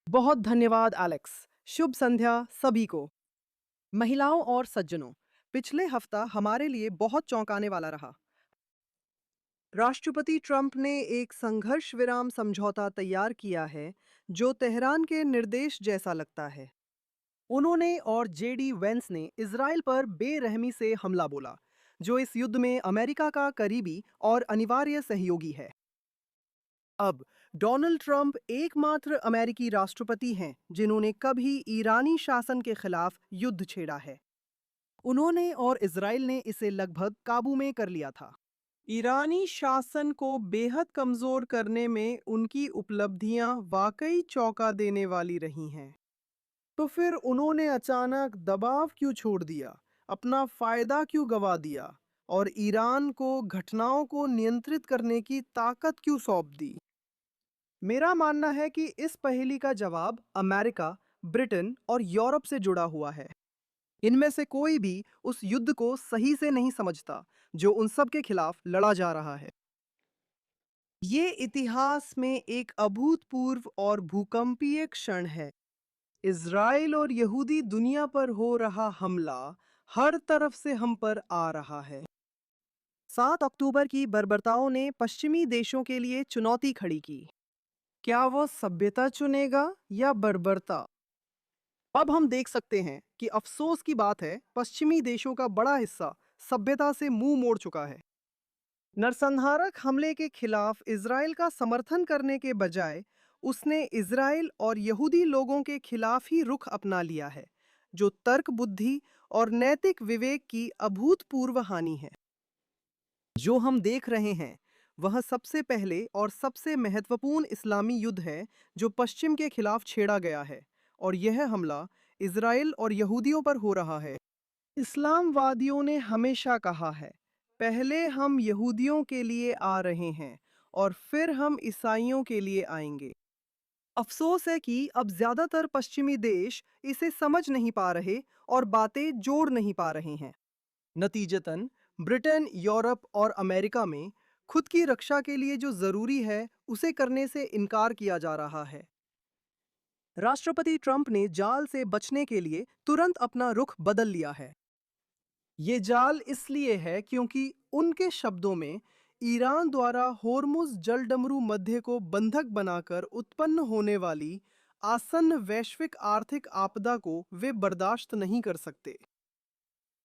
बहुत धन्यवाद एलेक्स। शुभ संध्या सभी को। महिलाओं और सज्जनों, पिछले हफ्ता हमारे लिए बहुत चौंकाने वाला रहा। राष्ट्रपति ट्रंप ने एक संघर्ष विराम समझौता तैयार किया है जो तेहरान के निर्देश जैसा लगता है। उन्होंने और जेडी वेंस ने इजराइल पर बेरहमी से हमला बोला, जो इस युद्ध में अमेरिका का करीबी और अनिवार्य सहयोगी है। अब डोनाल्ड ट्रंप एकमात्र अमेरिकी राष्ट्रपति हैं जिन्होंने कभी ईरानी शासन के खिलाफ युद्ध छेड़ा है। उन्होंने और इजराइल ने इसे लगभग काबू में कर लिया था। ईरानी शासन को बेहद कमजोर करने में उनकी उपलब्धियां वाकई चौंका देने वाली रही हैं। तो फिर उन्होंने अचानक दबाव क्यों छोड़ दिया, अपना फायदा क्यों गवा दिया और ईरान को घटनाओं को नियंत्रित करने की ताकत क्यों सौंप दी? मेरा मानना है कि इस पहेली का जवाब अमेरिका, ब्रिटेन और यूरोप से जुड़ा हुआ है। इनमें से कोई भी उस युद्ध को सही से नहीं समझता जो उन सब के खिलाफ लड़ा जा रहा है। ये इतिहास में एक अभूतपूर्व और भूकंपीय क्षण है। इज़राइल और यहूदी दुनिया पर हो रहा हमला हर तरफ से हम पर आ रहा है। 7 अक्टूबर की बर्बरताओं ने पश्चिमी देशों के लिए चुनौती खड़ी की। क्या वो सभ्यता चुनेगा या बर्बरता? अब हम देख सकते हैं कि अफसोस की बात है, पश्चिमी देशों का बड़ा हिस्सा सभ्यता से मुंह मोड़ चुका है। नरसंहारक हमले के खिलाफ इजराइल का समर्थन करने के बजाय उसने इजराइल और यहूदी लोगों के खिलाफ ही रुख अपना लिया है, जो तर्क बुद्धि और नैतिक विवेक की अभूतपूर्व हानि है। जो हम देख रहे हैं वह सबसे पहले और सबसे महत्वपूर्ण इस्लामी युद्ध है जो पश्चिम के खिलाफ छेड़ा गया है, और यह हमला इजराइल और यहूदियों पर हो रहा है। इस्लामवादियों ने हमेशा कहा है, पहले हम यहूदियों के लिए आ रहे हैं और फिर हम ईसाइयों के लिए आएंगे। अफसोस है कि अब ज्यादातर पश्चिमी देश इसे समझ नहीं पा रहे और बातें जोड़ नहीं पा रहे हैं। नतीजतन ब्रिटेन, यूरोप और अमेरिका में खुद की रक्षा के लिए जो जरूरी है उसे करने से इनकार किया जा रहा है। राष्ट्रपति ट्रंप ने जाल से बचने के लिए तुरंत अपना रुख बदल लिया है। ये जाल इसलिए है क्योंकि उनके शब्दों में ईरान द्वारा होर्मुज जलडमरू मध्य को बंधक बनाकर उत्पन्न होने वाली आसन्न वैश्विक आर्थिक आपदा को वे बर्दाश्त नहीं कर सकते।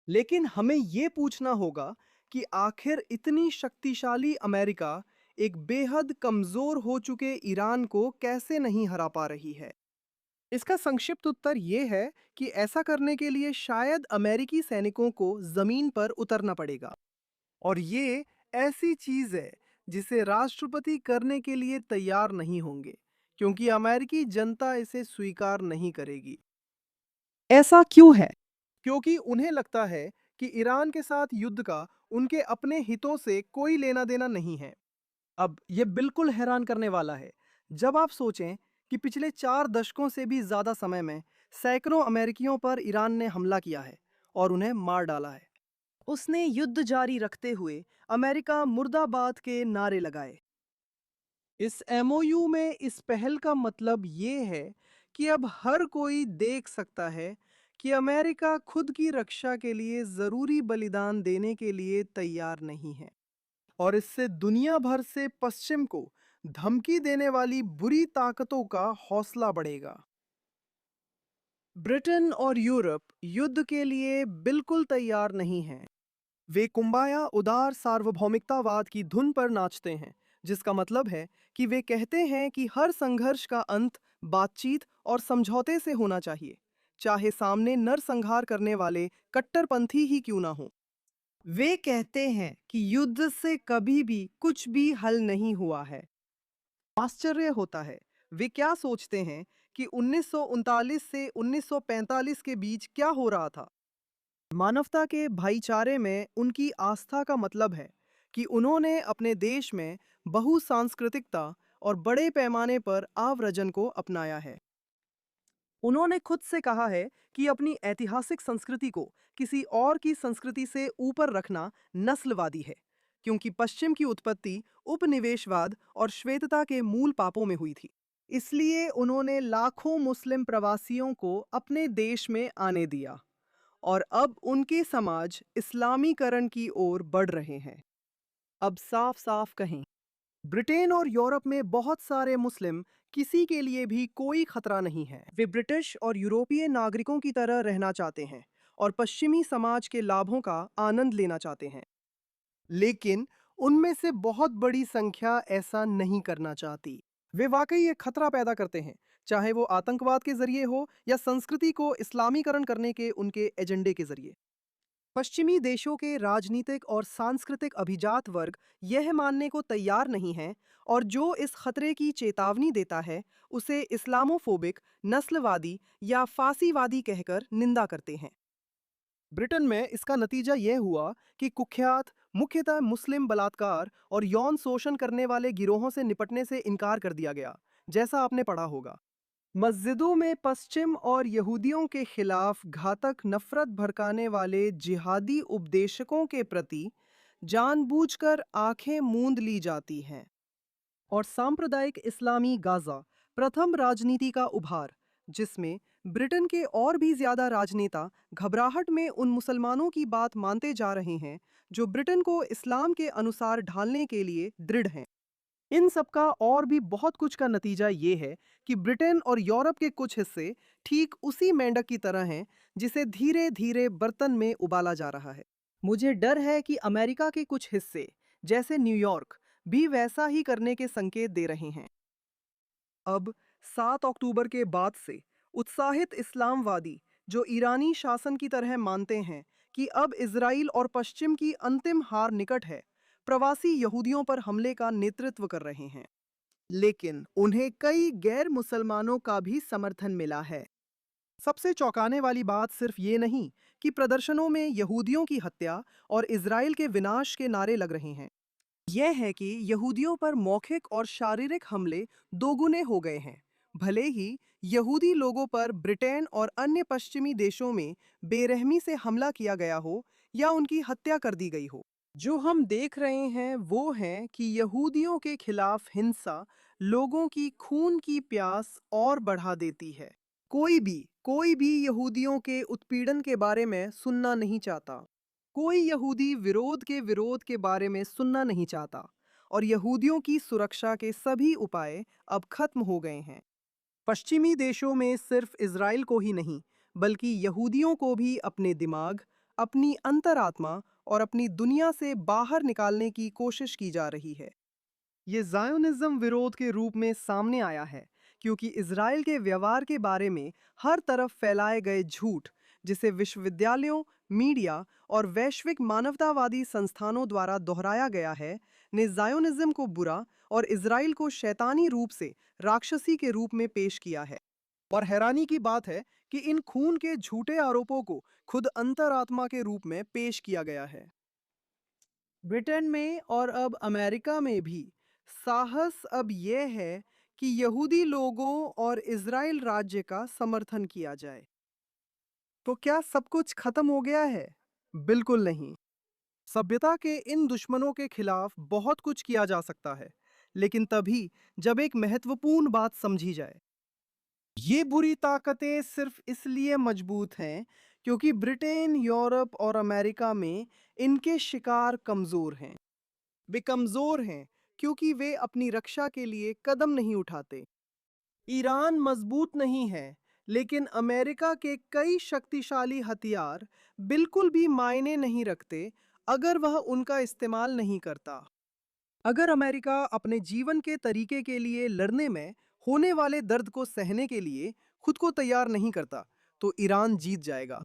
लेकिन हमें ये पूछना होगा कि आखिर इतनी शक्तिशाली अमेरिका एक बेहद कमजोर हो चुके ईरान को कैसे नहीं हरा पा रही है? इसका संक्षिप्त उत्तर ये है कि ऐसा करने के लिए शायद अमेरिकी सैनिकों को जमीन पर उतरना पड़ेगा। और ये ऐसी चीज है जिसे राष्ट्रपति करने के लिए तैयार नहीं होंगे, क्योंकि अमेरिकी जनता इसे स्वीकार नहीं करेगी। ऐसा क्यों है? क्योंकि उन्हें लगता है कि ईरान के साथ युद्ध का उनके अपने हितों से कोई लेना देना नहीं है। अब यह बिल्कुल हैरान करने वाला है जब आप सोचें कि पिछले 4 दशकों से भी ज्यादा समय में सैकड़ों अमेरिकियों पर ईरान ने हमला किया है और उन्हें मार डाला है। उसने युद्ध जारी रखते हुए अमेरिका मुर्दाबाद के नारे लगाए। इस एमओयू में इस पहल का मतलब ये है कि अब हर कोई देख सकता है कि अमेरिका खुद की रक्षा के लिए जरूरी बलिदान देने के लिए तैयार नहीं है, और इससे दुनिया भर से पश्चिम को धमकी देने वाली बुरी ताकतों का हौसला बढ़ेगा। ब्रिटेन और यूरोप युद्ध के लिए बिल्कुल तैयार नहीं हैं। वे कुंबाया उदार सार्वभौमिकतावाद की धुन पर नाचते हैं, जिसका मतलब है कि वे कहते हैं कि हर संघर्ष का अंत बातचीत और समझौते से होना चाहिए, चाहे सामने नरसंहार करने वाले कट्टरपंथी ही क्यों ना हो। वे कहते हैं कि युद्ध से कभी भी कुछ भी हल नहीं हुआ है। आश्चर्य होता है वे क्या सोचते हैं कि 1939 से 1945 के बीच क्या हो रहा था। मानवता के भाईचारे में उनकी आस्था का मतलब है कि उन्होंने अपने देश में बहुसांस्कृतिकता और बड़े पैमाने पर आव्रजन को अपनाया है। उन्होंने खुद से कहा है कि अपनी ऐतिहासिक संस्कृति को किसी और की संस्कृति से ऊपर रखना नस्लवादी है, क्योंकि पश्चिम की उत्पत्ति उपनिवेशवाद और श्वेतता के मूल पापों में हुई थी। इसलिए उन्होंने लाखों मुस्लिम प्रवासियों को अपने देश में आने दिया और अब उनके समाज इस्लामीकरण की ओर बढ़ रहे हैं। अब साफ साफ कहें, ब्रिटेन और यूरोप में बहुत सारे मुस्लिम किसी के लिए भी कोई खतरा नहीं है। वे ब्रिटिश और यूरोपीय नागरिकों की तरह रहना चाहते हैं और पश्चिमी समाज के लाभों का आनंद लेना चाहते हैं। लेकिन उनमें से बहुत बड़ी संख्या ऐसा नहीं करना चाहती। वे वाकई एक खतरा पैदा करते हैं, चाहे वो आतंकवाद के जरिए हो या संस्कृति को इस्लामीकरण करने के उनके एजेंडे के जरिए। पश्चिमी देशों के राजनीतिक और सांस्कृतिक अभिजात वर्ग यह मानने को तैयार नहीं है और जो इस खतरे की चेतावनी देता है उसे इस्लामोफोबिक, नस्लवादी या फासीवादी कहकर निंदा करते हैं। ब्रिटेन में इसका नतीजा यह हुआ कि कुख्यात, मुख्यतः मुस्लिम बलात्कार और यौन शोषण करने वाले गिरोहों से निपटने से इनकार कर दिया गया, जैसा आपने पढ़ा होगा। मस्जिदों में पश्चिम और यहूदियों के खिलाफ घातक नफरत भड़काने वाले जिहादी उपदेशकों के प्रति जानबूझकर आंखें मूंद ली जाती हैं। और सांप्रदायिक इस्लामी गाजा प्रथम राजनीति का उभार, जिसमें ब्रिटेन के और भी ज्यादा राजनेता घबराहट में उन मुसलमानों की बात मानते जा रहे हैं जो ब्रिटेन को इस्लाम के अनुसार ढालने के लिए दृढ़ हैं। इन सबका और भी बहुत कुछ का नतीजा ये है कि ब्रिटेन और यूरोप के कुछ हिस्से ठीक उसी मेंढक की तरह हैं जिसे धीरे धीरे बर्तन में उबाला जा रहा है। मुझे डर है कि अमेरिका के कुछ हिस्से, जैसे न्यूयॉर्क, भी वैसा ही करने के संकेत दे रहे हैं। अब 7 अक्टूबर के बाद से उत्साहित इस्लामवादी जो ईरानी शासन की तरह मानते हैं कि अब इजराइल और पश्चिम की अंतिम हार निकट है, प्रवासी यहूदियों पर हमले का नेतृत्व कर रहे हैं। लेकिन उन्हें कई गैर मुसलमानों का भी समर्थन मिला है। सबसे चौंकाने वाली बात सिर्फ ये नहीं कि प्रदर्शनों में यहूदियों की हत्या और इजराइल के विनाश के नारे लग रहे हैं, यह है कि यहूदियों पर मौखिक और शारीरिक हमले दोगुने हो गए हैं। भले ही यहूदी लोगों पर ब्रिटेन और अन्य पश्चिमी देशों में बेरहमी से हमला किया गया हो या उनकी हत्या कर दी गई हो, जो हम देख रहे हैं वो है कि यहूदियों के खिलाफ हिंसा लोगों की खून की प्यास और बढ़ा देती है। कोई भी यहूदियों के उत्पीड़न के बारे में सुनना नहीं चाहता। कोई यहूदी विरोध के बारे में सुनना नहीं चाहता और यहूदियों की सुरक्षा के सभी उपाय अब खत्म हो गए हैं। पश्चिमी देशों में सिर्फ इजराइल को ही नहीं, बल्कि यहूदियों को भी अपने दिमाग, अपनी अंतरात्मा और अपनी दुनिया से बाहर निकालने की कोशिश की जा रही है। ये ज़ायोनिज़्म विरोध के रूप में सामने आया है क्योंकि इजराइल के व्यवहार के बारे में हर तरफ फैलाए गए झूठ, जिसे विश्वविद्यालयों, मीडिया और वैश्विक मानवतावादी संस्थानों द्वारा दोहराया गया है, ने ज़ायोनिज़्म को बुरा और इजराइल को शैतानी रूप से राक्षसी के रूप में पेश किया है। और हैरानी की बात है कि इन खून के झूठे आरोपों को खुद अंतरात्मा के रूप में पेश किया गया है। ब्रिटेन में और अब अमेरिका में भी साहस अब यह है कि यहूदी लोगों और इजराइल राज्य का समर्थन किया जाए। तो क्या सब कुछ खत्म हो गया है? बिल्कुल नहीं। सभ्यता के इन दुश्मनों के खिलाफ बहुत कुछ किया जा सकता है, लेकिन तभी जब एक महत्वपूर्ण बात समझी जाए। ये बुरी ताकतें सिर्फ इसलिए मजबूत हैं क्योंकि ब्रिटेन, यूरोप और अमेरिका में इनके शिकार कमजोर हैं। वे कमजोर हैं क्योंकि वे अपनी रक्षा के लिए कदम नहीं उठाते। ईरान मजबूत नहीं है, लेकिन अमेरिका के कई शक्तिशाली हथियार बिल्कुल भी मायने नहीं रखते अगर वह उनका इस्तेमाल नहीं करता। अगर अमेरिका अपने जीवन के तरीके के लिए लड़ने में होने वाले दर्द को सहने के लिए खुद को तैयार नहीं करता, तो ईरान जीत जाएगा।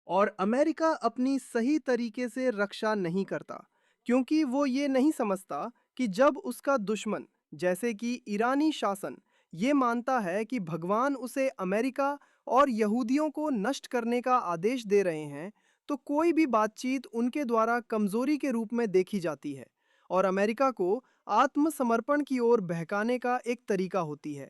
और अमेरिका अपनी सही तरीके से रक्षा नहीं करता क्योंकि वो ये नहीं समझता कि जब उसका दुश्मन, जैसे कि ईरानी शासन, ये मानता है कि भगवान उसे अमेरिका और यहूदियों को नष्ट करने का आदेश दे रहे हैं, तो कोई भी बातचीत उनके द्वारा कमजोरी के रूप में देखी जाती है और अमेरिका को आत्मसमर्पण की ओर बहकाने का एक तरीका होती है।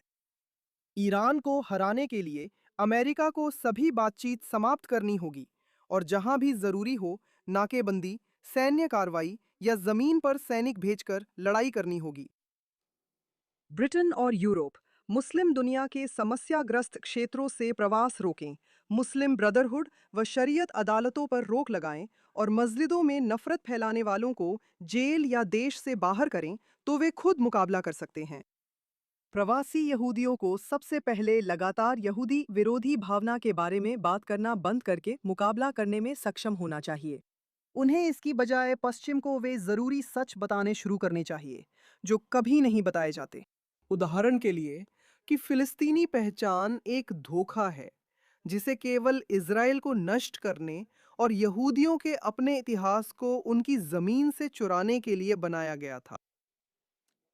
ईरान को हराने के लिए अमेरिका को सभी बातचीत समाप्त करनी होगी और जहां भी जरूरी हो नाकेबंदी, सैन्य कार्रवाई या जमीन पर सैनिक भेजकर लड़ाई करनी होगी। ब्रिटेन और यूरोप मुस्लिम दुनिया के समस्याग्रस्त क्षेत्रों से प्रवास रोकें, मुस्लिम ब्रदरहुड व शरीयत अदालतों पर रोक लगाएं और मस्जिदों में नफरत फैलाने वालों को जेल या देश से बाहर करें तो वे खुद मुकाबला कर सकते हैं। प्रवासी यहूदियों को सबसे पहले लगातार यहूदी विरोधी भावना के बारे में बात करना बंद करके मुकाबला करने में सक्षम होना चाहिए। उन्हें इसकी बजाय पश्चिम को वे ज़रूरी सच बताने शुरू करने चाहिए, जो कभी नहीं बताए जाते। उदाहरण के लिए कि फ़िलिस्तीनी पहचान एक धोखा है, जिसे केवल इज़राइल को नष्ट करने और यहूदियों के अपने इतिहास को उनकी ज़मीन से चुराने के लिए बनाया गया था।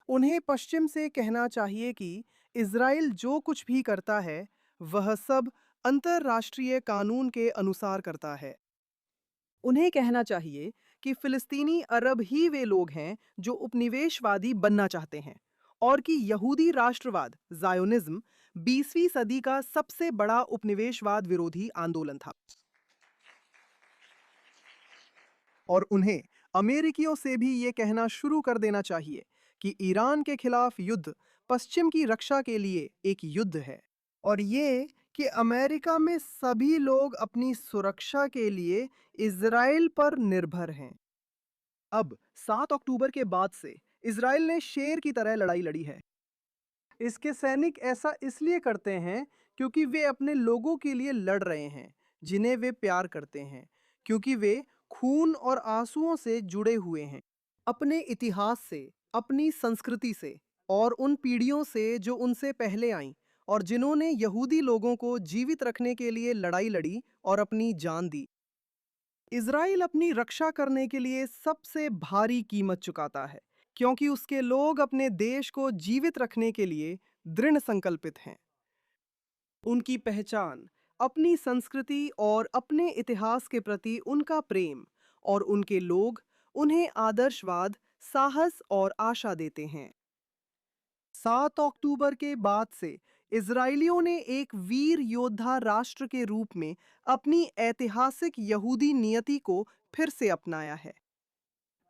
उन्हें पश्चिम से कहना चाहिए कि इज़राइल जो कुछ भी करता है, वह सब अंतर्राष्ट्रीय कानून के अनुसार करता है। उन्हें कहना चाहिए कि फ़िलिस्तीनी अरब ही वे लोग हैं जो उपनिवेशवादी बनना चाहते हैं और कि यहूदी राष्ट्रवाद ज़ायोनिज़्म 20वीं सदी का सबसे बड़ा उपनिवेशवाद विरोधी आंदोलन था। और उन्हें अमेरिकियों से भी ये कहना शुरू कर देना चाहिए कि ईरान के खिलाफ युद्ध पश्चिम की रक्षा के लिए एक युद्ध है और ये कि अमेरिका में सभी लोग अपनी सुरक्षा के लिए इज़राइल पर निर्भर हैं। अब 7 अक्टूबर के बाद से इज़राइल ने शेर की तरह लड़ाई लड़ी है। इसके सैनिक ऐसा इसलिए करते हैं क्योंकि वे अपने लोगों के लिए लड़ रहे हैं, जिन्हें वे प्यार करते हैं, क्योंकि वे खून और आंसुओं से जुड़े हुए हैं, अपने इतिहास से, अपनी संस्कृति से और उन पीढ़ियों से जो उनसे पहले आईं और जिन्होंने यहूदी लोगों को जीवित रखने के लिए लड़ाई लड़ी और अपनी जान दी। इज़राइल अपनी रक्षा करने के लिए सबसे भारी कीमत चुकाता है, क्योंकि उसके लोग अपने देश को जीवित रखने के लिए दृढ़ संकल्पित हैं। उनकी पहचान, अपनी संस्कृति और अपने इतिहास के प्रति उनका प्रेम और उनके लोग उन्हें आदर्शवाद, साहस और आशा देते हैं। 7 अक्टूबर के बाद से इज़राइलियों ने एक वीर योद्धा राष्ट्र के रूप में अपनी ऐतिहासिक यहूदी नियति को फिर से अपनाया है।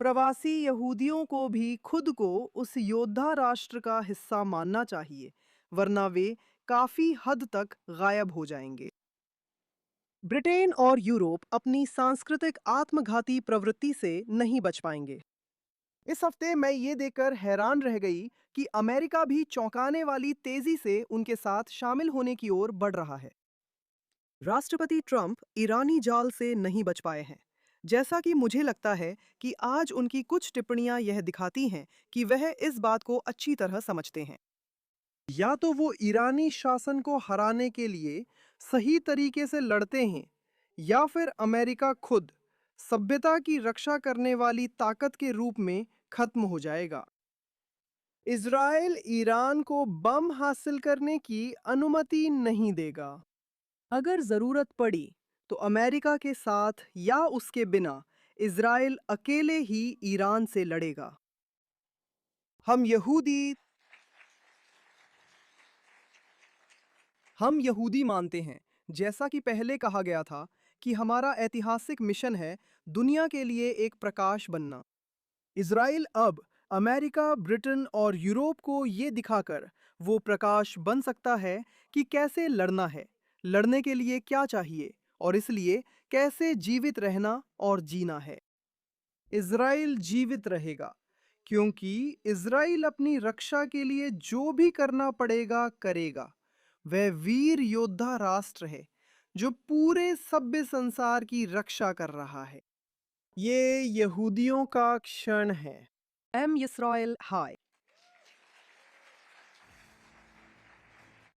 प्रवासी यहूदियों को भी खुद को उस योद्धा राष्ट्र का हिस्सा मानना चाहिए, वरना वे काफी हद तक गायब हो जाएंगे। ब्रिटेन और यूरोप अपनी सांस्कृतिक आत्मघाती प्रवृत्ति से नहीं बच पाएंगे। इस हफ्ते मैं ये देखकर हैरान रह गई कि अमेरिका भी चौंकाने वाली तेजी से उनके साथ शामिल होने की ओर बढ़ रहा है। राष्ट्रपति ट्रंप ईरानी जाल से नहीं बच पाए हैं। जैसा कि मुझे लगता है कि आज उनकी कुछ टिप्पणियां यह दिखाती हैं कि वह इस बात को अच्छी तरह समझते हैं। या तो वो ईरानी शासन को हराने के लिए सही तरीके से लड़ते हैं, या फिर अमेरिका खुद सभ्यता की रक्षा करने वाली ताकत के रूप में खत्म हो जाएगा। इज़राइल ईरान को बम हासिल करने की अनुमति नहीं देगा। अगर जरूरत पड़ी तो अमेरिका के साथ या उसके बिना इज़राइल अकेले ही ईरान से लड़ेगा। हम यहूदी हम यहूदी मानते हैं, जैसा कि पहले कहा गया था, कि हमारा ऐतिहासिक मिशन है दुनिया के लिए एक प्रकाश बनना। इज़राइल अब अमेरिका, ब्रिटेन और यूरोप को ये दिखाकर वो प्रकाश बन सकता है कि कैसे लड़ना है, लड़ने के लिए क्या चाहिए और इसलिए कैसे जीवित रहना और जीना है। इज़राइल जीवित रहेगा क्योंकि इज़राइल अपनी रक्षा के लिए जो भी करना पड़ेगा करेगा। वह वीर योद्धा राष्ट्र है जो पूरे सभ्य संसार की रक्षा कर रहा है। ये यहूदियों का क्षण है। एम इसराइल हाय।